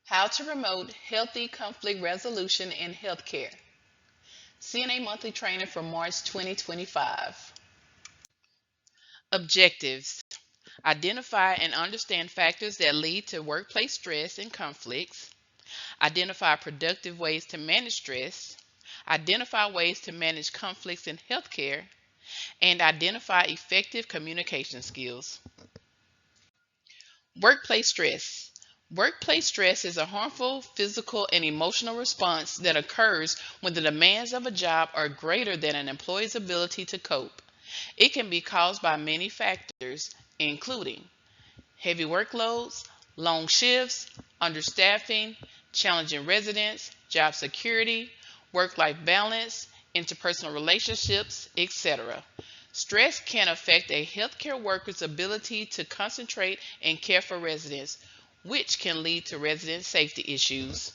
How to promote healthy conflict resolution in healthcare. CNA Monthly Training for March 2025. Objectives. Identify and understand factors that lead to workplace stress and conflicts. Identify productive ways to manage stress. Identify ways to manage conflicts in healthcare. And identify effective communication skills. Workplace stress. Workplace stress is a harmful physical and emotional response that occurs when the demands of a job are greater than an employee's ability to cope. It can be caused by many factors, including heavy workloads, long shifts, understaffing, challenging residents, job security, work-life balance, interpersonal relationships, etc. Stress can affect a healthcare worker's ability to concentrate and care for residents, which can lead to resident safety issues.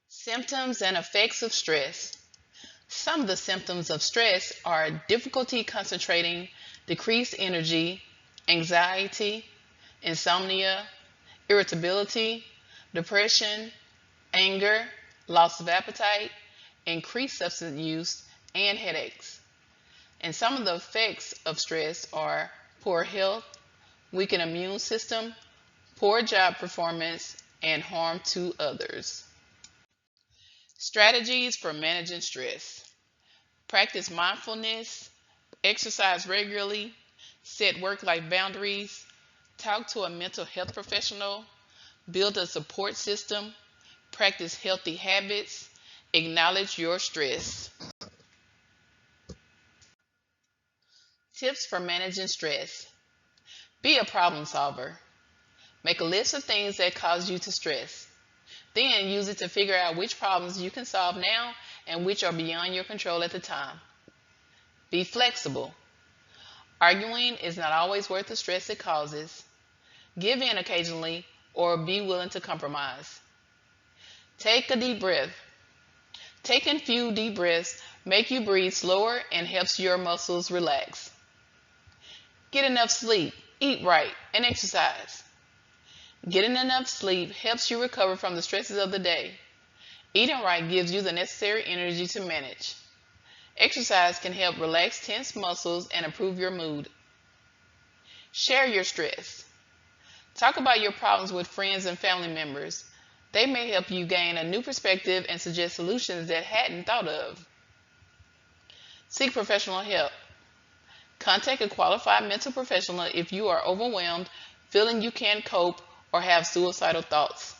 Symptoms and effects of stress. Some of the symptoms of stress are difficulty concentrating, decreased energy, anxiety, insomnia, irritability, depression, anger, loss of appetite, increased substance use, and headaches. And some of the effects of stress are poor health, weakened immune system, poor job performance, and harm to others. Strategies for managing stress. Practice mindfulness, exercise regularly, set work-life boundaries, talk to a mental health professional, build a support system, practice healthy habits, acknowledge your stress. Tips for managing stress. Be a problem solver. Make a list of things that cause you to stress. Then use it to figure out which problems you can solve now and which are beyond your control at the time. Be flexible. Arguing is not always worth the stress it causes. Give in occasionally or be willing to compromise. Take a deep breath. Taking few deep breaths make you breathe slower and helps your muscles relax. Get enough sleep, eat right, and exercise. Getting enough sleep helps you recover from the stresses of the day. Eating right gives you the necessary energy to manage. Exercise can help relax tense muscles and improve your mood. Share your stress. Talk about your problems with friends and family members. They may help you gain a new perspective and suggest solutions that hadn't thought of. Seek professional help. Contact a qualified mental professional if you are overwhelmed, feeling you can't cope, or have suicidal thoughts.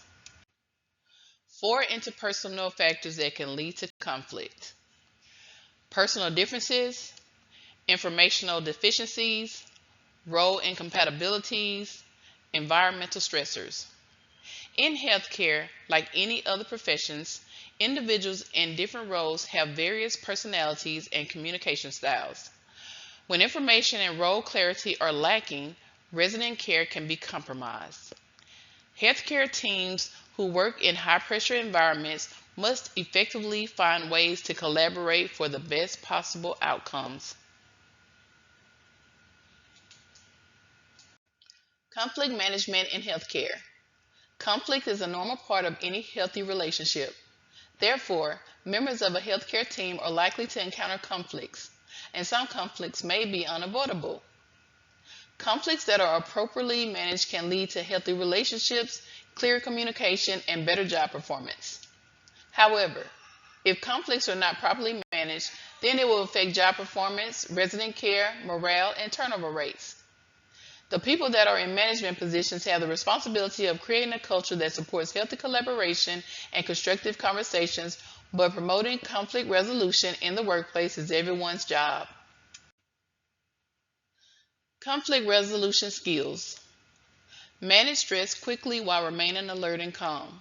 4 interpersonal factors that can lead to conflict. Personal differences, informational deficiencies, role incompatibilities, environmental stressors. In healthcare, like any other professions, individuals in different roles have various personalities and communication styles. When information and role clarity are lacking, resident care can be compromised. Healthcare teams who work in high-pressure environments must effectively find ways to collaborate for the best possible outcomes. Conflict management in healthcare. Conflict is a normal part of any healthy relationship. Therefore, members of a healthcare team are likely to encounter conflicts, and some conflicts may be unavoidable. Conflicts that are appropriately managed can lead to healthy relationships, clear communication, and better job performance. However, if conflicts are not properly managed, then it will affect job performance, resident care, morale, and turnover rates. The people that are in management positions have the responsibility of creating a culture that supports healthy collaboration and constructive conversations, but promoting conflict resolution in the workplace is everyone's job. Conflict resolution skills. Manage stress quickly while remaining alert and calm.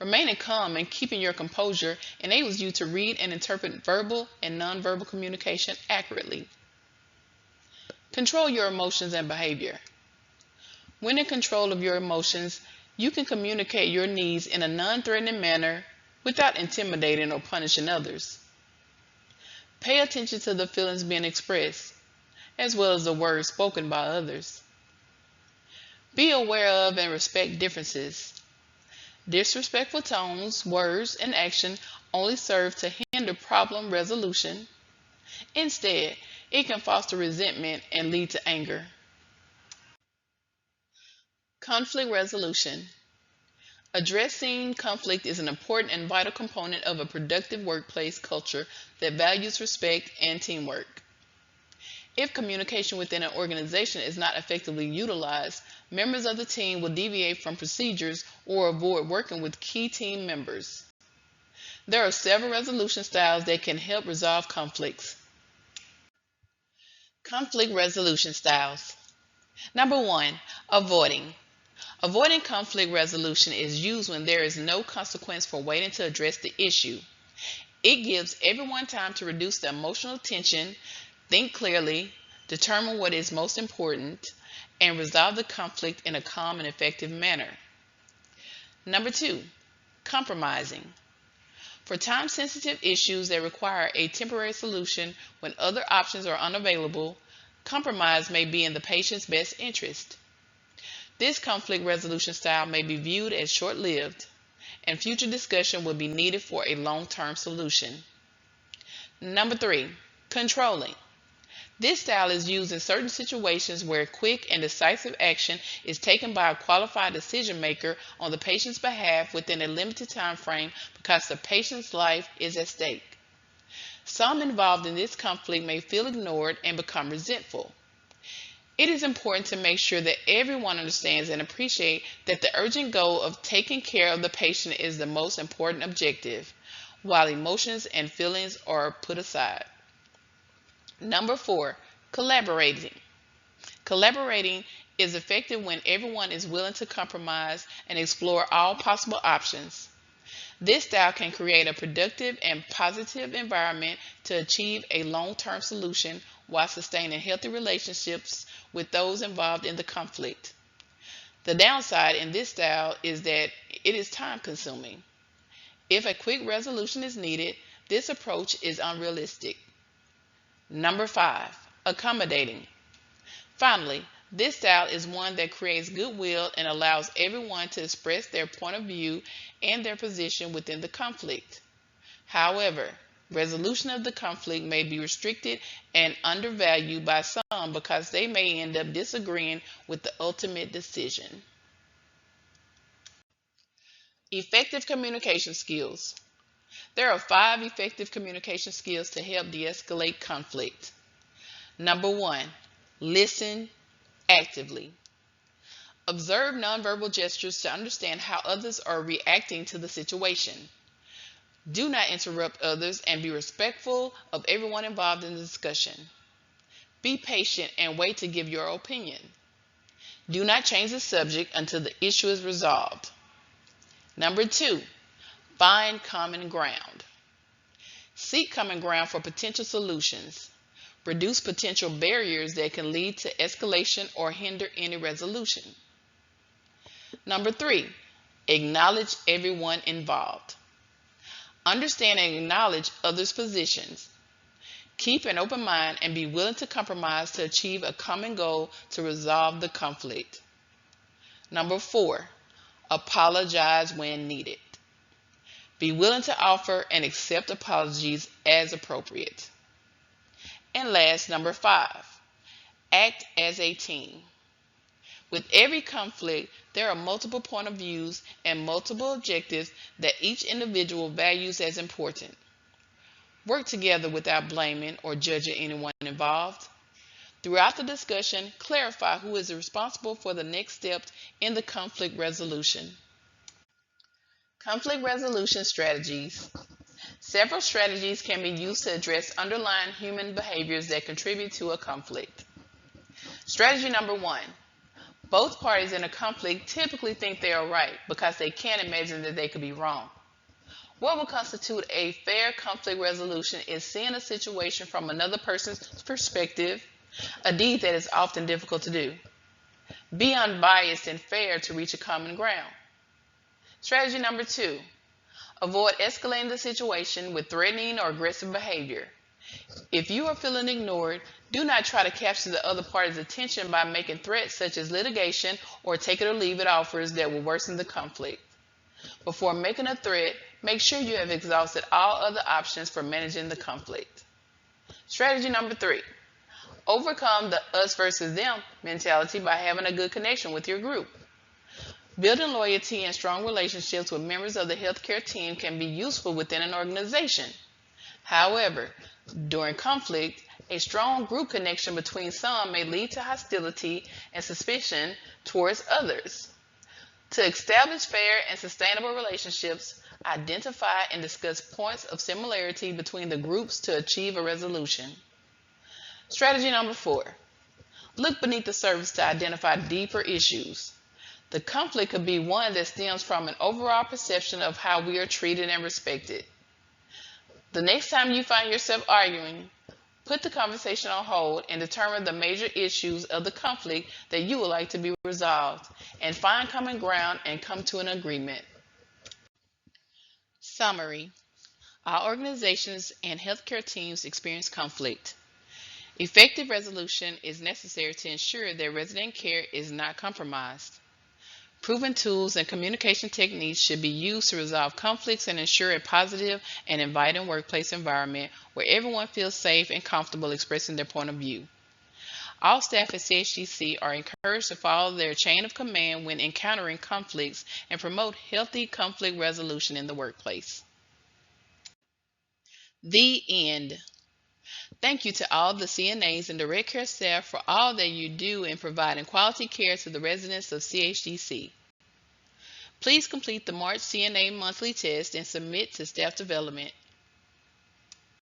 Remaining calm and keeping your composure enables you to read and interpret verbal and nonverbal communication accurately. Control your emotions and behavior. When in control of your emotions, you can communicate your needs in a non-threatening manner without intimidating or punishing others. Pay attention to the feelings being expressed, as well as the words spoken by others. Be aware of and respect differences. Disrespectful tones, words, and action only serve to hinder problem resolution. Instead, it can foster resentment and lead to anger. Conflict resolution. Addressing conflict is an important and vital component of a productive workplace culture that values respect and teamwork. If communication within an organization is not effectively utilized, members of the team will deviate from procedures or avoid working with key team members. There are several resolution styles that can help resolve conflicts. Conflict resolution styles. Number one, avoiding. Avoiding conflict resolution is used when there is no consequence for waiting to address the issue. It gives everyone time to reduce the emotional tension, think clearly, determine what is most important, and resolve the conflict in a calm and effective manner. Number two, compromising. For time-sensitive issues that require a temporary solution when other options are unavailable, compromise may be in the patient's best interest. This conflict resolution style may be viewed as short-lived, and future discussion will be needed for a long-term solution. Number three, controlling. This style is used in certain situations where quick and decisive action is taken by a qualified decision maker on the patient's behalf within a limited time frame because the patient's life is at stake. Some involved in this conflict may feel ignored and become resentful. It is important to make sure that everyone understands and appreciates that the urgent goal of taking care of the patient is the most important objective, while emotions and feelings are put aside. Number four, collaborating. Collaborating is effective when everyone is willing to compromise and explore all possible options. This style can create a productive and positive environment to achieve a long-term solution while sustaining healthy relationships with those involved in the conflict. The downside in this style is that it is time-consuming. If a quick resolution is needed, this approach is unrealistic. Number five, accommodating. Finally, this style is one that creates goodwill and allows everyone to express their point of view and their position within the conflict. However, resolution of the conflict may be restricted and undervalued by some because they may end up disagreeing with the ultimate decision. Effective communication skills. There are 5 effective communication skills to help de-escalate conflict. Number 1, listen actively. Observe nonverbal gestures to understand how others are reacting to the situation. Do not interrupt others and be respectful of everyone involved in the discussion. Be patient and wait to give your opinion. Do not change the subject until the issue is resolved. Number 2, find common ground. Seek common ground for potential solutions. Reduce potential barriers that can lead to escalation or hinder any resolution. Number 3, acknowledge everyone involved. Understand and acknowledge others' positions. Keep an open mind and be willing to compromise to achieve a common goal to resolve the conflict. Number 4, apologize when needed. Be willing to offer and accept apologies as appropriate. And last, number 5, act as a team. With every conflict, there are multiple points of views and multiple objectives that each individual values as important. Work together without blaming or judging anyone involved. Throughout the discussion, clarify who is responsible for the next step in the conflict resolution. Conflict resolution strategies. Several strategies can be used to address underlying human behaviors that contribute to a conflict. Strategy number 1. Both parties in a conflict typically think they are right because they can't imagine that they could be wrong. What will constitute a fair conflict resolution is seeing a situation from another person's perspective, a deed that is often difficult to do. Be unbiased and fair to reach a common ground. Strategy number 2. Avoid escalating the situation with threatening or aggressive behavior. If you are feeling ignored, do not try to capture the other party's attention by making threats such as litigation or take it or leave it offers that will worsen the conflict. Before making a threat, make sure you have exhausted all other options for managing the conflict. Strategy number 3. Overcome the us versus them mentality by having a good connection with your group. Building loyalty and strong relationships with members of the healthcare team can be useful within an organization. However, during conflict, a strong group connection between some may lead to hostility and suspicion towards others. To establish fair and sustainable relationships, identify and discuss points of similarity between the groups to achieve a resolution. Strategy number 4. Look beneath the surface to identify deeper issues. The conflict could be one that stems from an overall perception of how we are treated and respected. The next time you find yourself arguing, put the conversation on hold and determine the major issues of the conflict that you would like to be resolved, and find common ground and come to an agreement. Summary. All organizations and healthcare teams experience conflict. Effective resolution is necessary to ensure that resident care is not compromised. Proven tools and communication techniques should be used to resolve conflicts and ensure a positive and inviting workplace environment where everyone feels safe and comfortable expressing their point of view. All staff at CHDC are encouraged to follow their chain of command when encountering conflicts and promote healthy conflict resolution in the workplace. The end. Thank you to all the CNAs and direct care staff for all that you do in providing quality care to the residents of CHDC. Please complete the March CNA monthly test and submit to staff development.